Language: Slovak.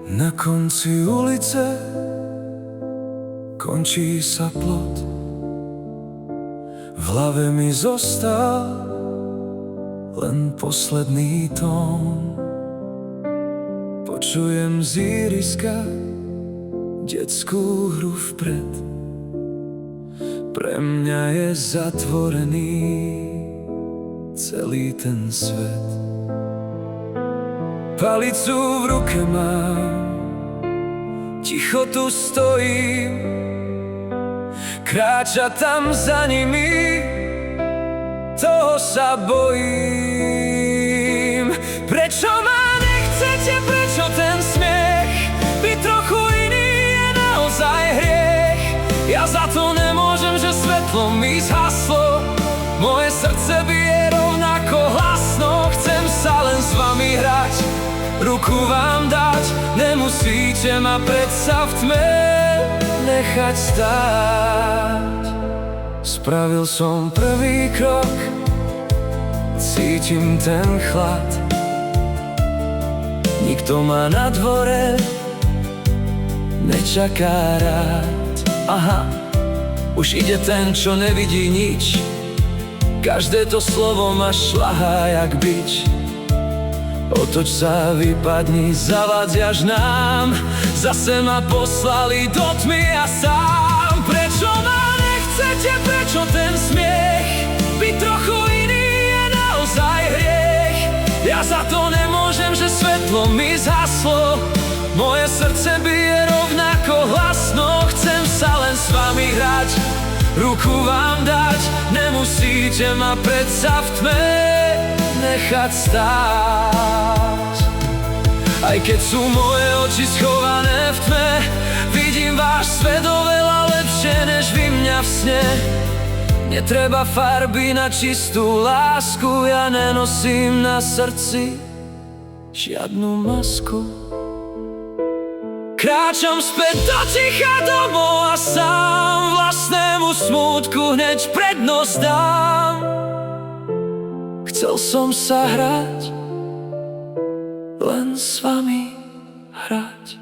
Na konci ulice končí sa plot. V hlave mi zostal len posledný tón. Počujem z iriska detskú hru vpred. Pre mňa je zatvorený celý ten svet. Palicu v ruke mám, ticho tu stojím, kráča tam za nimi, toho sa bojím. Prečo ma nechcete, prečo ten smiech? Byť trochu iný je naozaj hriech. Ja za to nemôžem, že svetlo mi zhaslo. Moje srdce bije rovnako hlasno. Chcem sa len s vami hrať, ruku vám dať. Nemusíte ma predsa v tme nechať stáť. Spravil som prvý krok, cítim ten chlad. Nikto ma na dvore nečaká rád. Aha, už ide ten, čo nevidí nič. Každé to slovo ma šľahá jak bič. Otoč sa, vypadni, zavadzaš nám. Zase ma poslali do tmy a sám. Prečo ma nechcete, prečo ten smiech? Byť trochu iný je naozaj hriech. Ja za to nemôžem, že svetlo mi zhaslo. Moje srdce bije rovnako hlasno. Chcem sa len s vami hrať, ruku vám dať. Nemusíte ma predsa v tme nechať stáť. Aj keď sú moje oči schované v tme, vidím váš svet oveľa lepšie než vy mňa v sne. Netreba farby na čistú lásku, ja nenosím na srdci žiadnu masku. Kráčam späť do ticha domov a sám vlastnému smútku hneď prednosť dám. Chcel som sa hrať, len s vami hrať.